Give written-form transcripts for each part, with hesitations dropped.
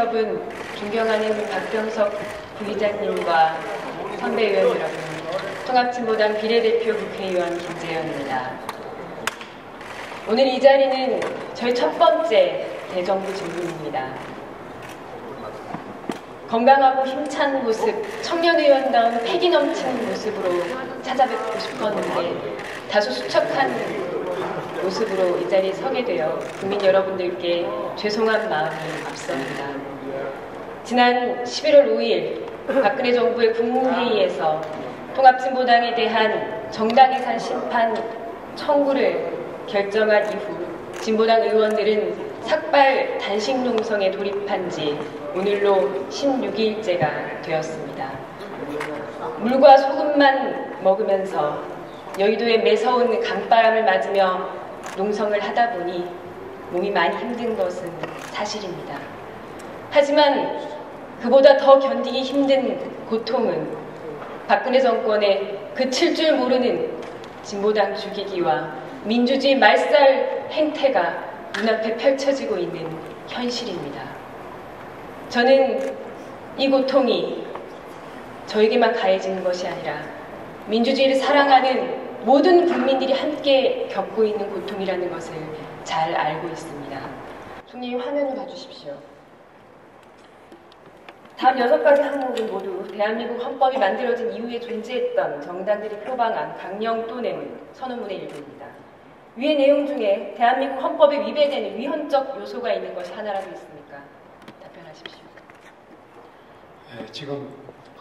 여러분, 존경하는 박병석 부의장님과 선배의원 여러분, 통합진보당 비례대표 국회의원 김재현입니다. 오늘 이 자리는 저희 첫 번째 대정부 질문입니다. 건강하고 힘찬 모습, 청년의원다운 패기 넘치는 모습으로 찾아뵙고 싶었는데 다소 수척한 모습으로 이 자리에 서게 되어 국민 여러분들께 죄송한 마음이 앞섭니다. 지난 11월 5일 박근혜 정부의 국무회의에서 통합진보당에 대한 정당 해산 심판 청구를 결정한 이후 진보당 의원들은 삭발 단식 농성에 돌입한 지 오늘로 16일째가 되었습니다. 물과 소금만 먹으면서 여의도의 매서운 강바람을 맞으며 농성을 하다 보니 몸이 많이 힘든 것은 사실입니다. 하지만 그보다 더 견디기 힘든 고통은 박근혜 정권의 그칠 줄 모르는 진보당 죽이기와 민주주의 말살 행태가 눈앞에 펼쳐지고 있는 현실입니다. 저는 이 고통이 저에게만 가해지는 것이 아니라 민주주의를 사랑하는 모든 국민들이 함께 겪고 있는 고통이라는 것을 잘 알고 있습니다. 총리 화면을 봐주십시오. 다음 6가지 항목은 모두 대한민국 헌법이 만들어진 이후에 존재했던 정당들이 표방한 강령 또 내문 선언문의 일부입니다. 위의 내용 중에 대한민국 헌법에 위배되는 위헌적 요소가 있는 것이 하나라도 있습니까? 답변하십시오. 네, 지금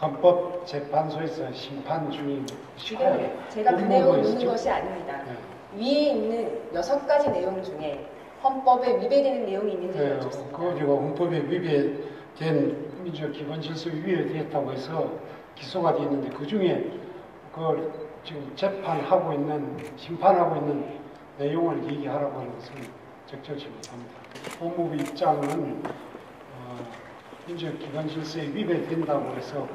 헌법재판소에서 심판 중인 지금 제가 그 내용을 묻는 것이 아닙니다. 네. 위에 있는 6가지 내용 중에 헌법에 위배되는 내용이 있는지 여쭙습니다. 그리고 헌법에 위배된 민주적 기본 질서에 위배됐다고 해서 기소가 되어 있는데 그 중에 그걸 지금 재판하고 있는 심판하고 있는 내용을 얘기하라고 하는 것은 적절치 못합니다. 법무부 입장은 민주적 기본 질서에 위배된다고 해서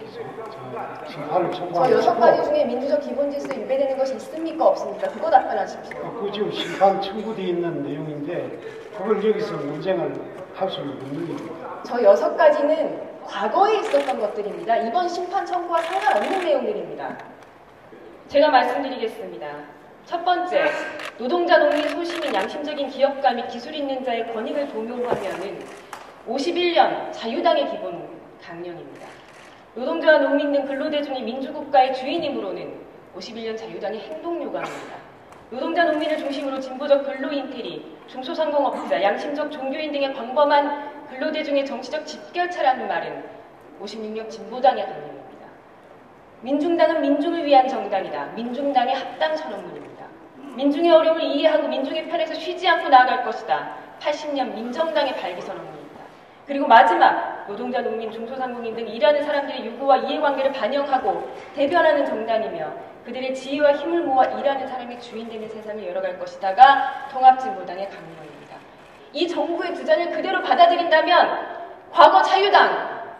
심판을 청구하는 저 6가지 중에 민주적 기본 질서에 위배되는 것이 있습니까? 없습니까? 그거 답변하십시오. 그 지금 심판 청구되어 있는 내용인데 그걸 여기서 논쟁을 할 수는 없는 일입니다. 저 6가지는 과거에 있었던 것들입니다. 이번 심판 청구와 상관없는 내용들입니다. 제가 말씀드리겠습니다. 첫 번째, 노동자, 농민, 소시민, 양심적인 기업가 및 기술 있는 자의 권익을 도모하면은 51년 자유당의 기본 강령입니다. 노동자와 농민 등 근로대중이 민주국가의 주인이므로는 51년 자유당의 행동요강입니다. 노동자, 농민을 중심으로 진보적 근로인테리, 중소상공업자, 양심적 종교인 등의 광범한 근로대중의 정치적 집결차라는 말은 56년 진보당의 강령입니다. 민중당은 민중을 위한 정당이다. 민중당의 합당 선언문입니다. 민중의 어려움을 이해하고 민중의 편에서 쉬지 않고 나아갈 것이다. 80년 민정당의 발기 선언문입니다. 그리고 마지막, 노동자, 농민, 중소상공인 등 일하는 사람들의 요구와 이해관계를 반영하고 대변하는 정당이며 그들의 지혜와 힘을 모아 일하는 사람이 주인 되는 세상을 열어갈 것이다가 통합진보당의 강령입니다. 이 정부의 주장을 그대로 받아들인다면 과거 자유당,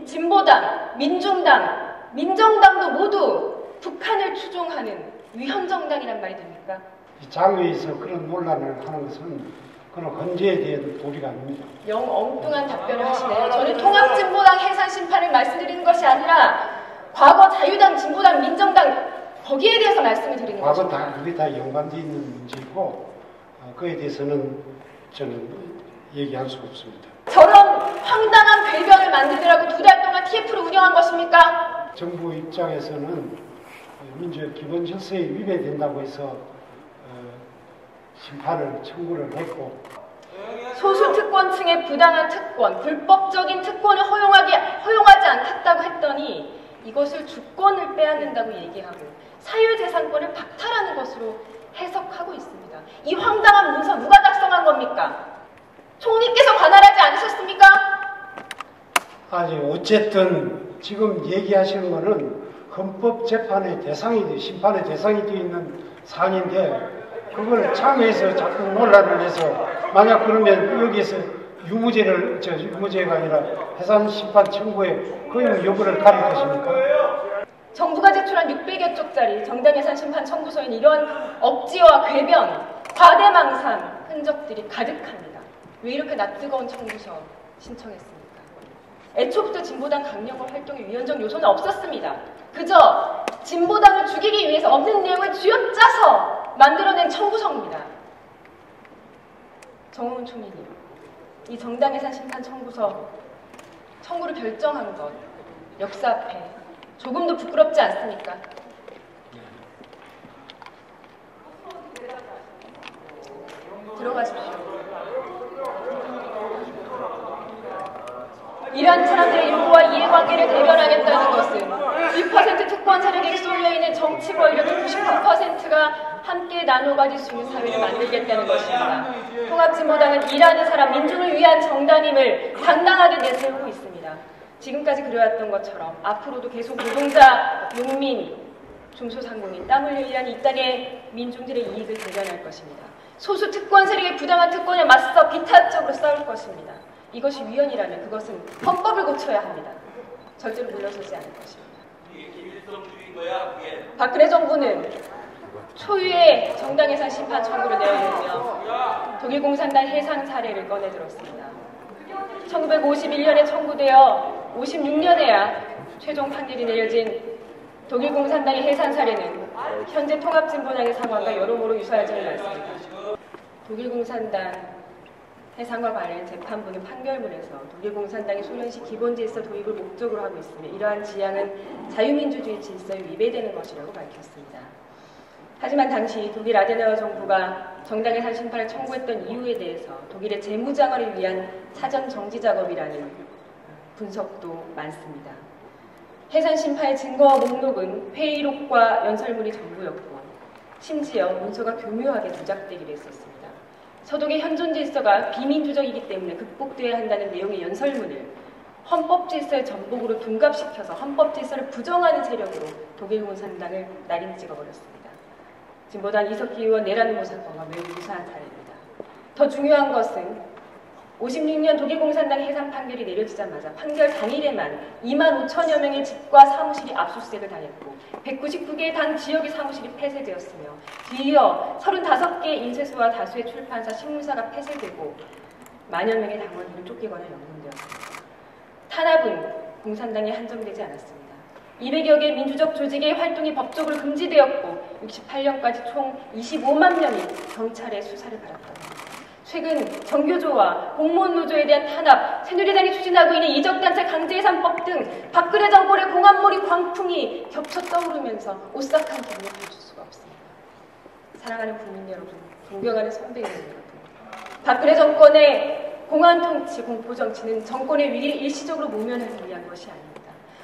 진보당, 민중당, 민정당도 모두 북한을 추종하는 위헌정당이란 말이 됩니까? 이 장외에서 그런 논란을 하는 것은 그런 헌재에 대한 도리가 아닙니다. 영 엉뚱한 답변을 하시네요. 저는 통합진보당 해산 심판을 말씀드리는 것이 아니라 과거 자유당, 진보당, 민정당 거기에 대해서 말씀을 드리는 과거 것입니다. 그게 다 연관되어 있는 문제이고 그에 대해서는 저는 얘기할 수가 없습니다. 저런 황당한 배변을 만들더라고 2달 동안 TF를 운영한 것입니까? 정부 입장에서는 민주적 기본 질서에 위배된다고 해서 심판을 청구를 했고 소수 특권층의 부당한 특권, 불법적인 특권을 허용하지 않겠다고 했더니 이것을 주권을 빼앗는다고 얘기하고 사유재산권을 박탈하는 것으로 해석하고 있습니다. 이 황당한 문서 누가 작성한 겁니까? 총리께서 관할하지 않으셨습니까? 아니 어쨌든 지금 얘기하시는 거는 헌법재판의 대상이 심판의 대상이 되어 있는 사안인데 그걸 참여해서 자꾸 논란을 해서 만약 그러면 여기에서 유무죄가 아니라 해산 심판 청구의 허용 여부를 가릴 것입니까? 정부가 제출한 600여 쪽짜리 정당 해산 심판 청구서에는 이런 억지와 궤변, 과대망상 흔적들이 가득합니다. 왜 이렇게 낯뜨거운 청구서 신청했습니까? 애초부터 진보당 강력한 활동의 위헌적 요소는 없었습니다. 그저 진보당을 죽이기 위해서 없는 내용을 쥐어짜서 만들어낸 청구서입니다. 정호문 총리님, 이 정당해산 심판 청구를 결정한 것 역사 앞에 조금도 부끄럽지 않습니까? 들어가십시오. 이러한 사람들의 일부와 이해관계를 대변하겠다는 것은 1% 특권 세력에 쏠려있는 정치 권력의 99%가 함께 나눠 가질 수 있는 사회를 만들겠다는 것입니다. 통합진보당은 일하는 사람, 민중을 위한 정당임을 당당하게 내세우고 있습니다. 지금까지 그래왔던 것처럼 앞으로도 계속 노동자, 농민, 중소상공인, 땀 흘려 일하는 이 땅의 민중들의 이익을 대변할 것입니다. 소수 특권 세력의 부당한 특권에 맞서 비탄적으로 싸울 것입니다. 이것이 위헌이라면 그것은 헌법을 고쳐야 합니다. 절대로 물러서지 않을 것입니다. 박근혜 정부는 초유의 정당해산 심판 청구를 내어내며 독일공산당 해상 사례를 꺼내들었습니다. 1951년에 청구되어 56년에야 최종 판결이 내려진 독일공산당의 해산 사례는 현재 통합진보당의 상황과 여러모로 유사하지는 않습니다. 독일공산당 해상과 관련 재판부는 판결문에서 독일공산당이 소련식 기본질서 도입을 목적으로 하고 있으며 이러한 지향은 자유민주주의 질서에 위배되는 것이라고 밝혔습니다. 하지만 당시 독일 아데나워 정부가 정당해산 심판을 청구했던 이유에 대해서 독일의 재무장을 위한 사전 정지 작업이라는 분석도 많습니다. 해산 심판의 증거 목록은 회의록과 연설문이 전부였고 심지어 문서가 교묘하게 조작되기도 했었습니다. 서독의 현존 질서가 비민주적이기 때문에 극복돼야 한다는 내용의 연설문을 헌법 질서의 전복으로 둔갑시켜서 헌법 질서를 부정하는 세력으로 독일공산당을 날인 찍어버렸습니다. 진보당 이석기 의원 내란음모 사건과 매우 유사한 사례입니다. 더 중요한 것은 56년 독일공산당 해산 판결이 내려지자마자 판결 당일에만 2만 5천여 명의 집과 사무실이 압수수색을 당했고 199개의 당 지역의 사무실이 폐쇄되었으며 뒤이어 35개의 인쇄소와 다수의 출판사, 신문사가 폐쇄되고 만여 명의 당원들은 쫓기거나 연금되었습니다. 탄압은 공산당에 한정되지 않았습니다. 200여 개 민주적 조직의 활동이 법적으로 금지되었고 68년까지 총 25만 명이 경찰의 수사를 받았다. 최근 정교조와 공무원 노조에 대한 탄압, 새누리당이 추진하고 있는 이적단체 강제해산법 등 박근혜 정권의 공안몰이 광풍이 겹쳐 떠오르면서 오싹한 기분을 감출 수가 없습니다. 사랑하는 국민 여러분, 존경하는 선배님 여러분, 박근혜 정권의 공안 통치, 공포 정치는 정권의 위기를 일시적으로 모면하기 위한 것이 아닙니다.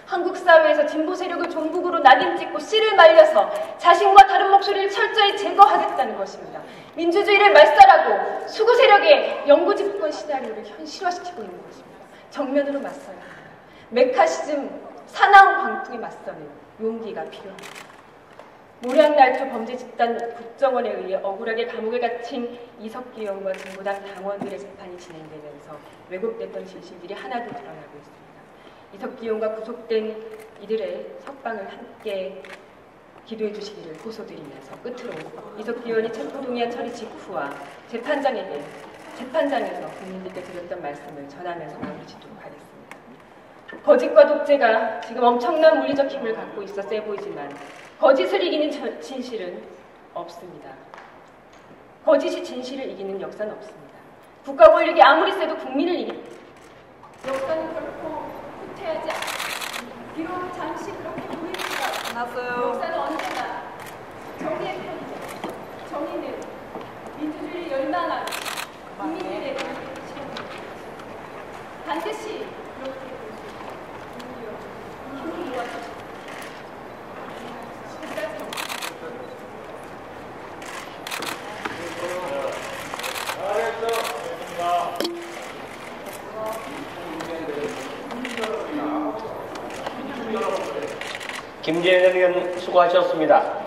한국 사회에서 진보 세력을 종북으로 낙인 찍고 씨를 말려서 자신과 다른 목소리를 철저히 제거하겠다는 것입니다. 민주주의를 말살하고 수구 세력의 영구 집권 시나리오를 현실화시키고 있는 것입니다. 정면으로 맞서야 합니다. 메카시즘 사나운 광풍에 맞서는 용기가 필요합니다. 모량날조 범죄 집단 국정원에 의해 억울하게 감옥에 갇힌 이석기 의원과 진보당 당원들의 재판이 진행되면서 왜곡됐던 진실들이 하나둘 드러나고 있습니다. 이석기 의원과 구속된 이들의 석방을 함께 기도해 주시기를 호소드리면서 끝으로 이석기 의원이 체포동의안 처리 직후와 재판장에서 국민들께 드렸던 말씀을 전하면서 마무리 짓도록 하겠습니다. 거짓과 독재가 지금 엄청난 물리적 힘을 갖고 있어 세 보이지만 거짓을 이기는 진실은 없습니다. 거짓이 진실을 이기는 역사는 없습니다. 국가 권력이 아무리 세도 국민을 이깁니다. 역사는 결코 후퇴하지 않습니다. 비록 잠시 그렇게 보이지만 역사는 언제나 정의의 편이죠. 정의는 민주주의를 열망하는 국민들의 실현입니다. 반드시 그렇게 볼 수 있습니다. 힘을 모아주십시오. 김재현 의원 수고하셨습니다.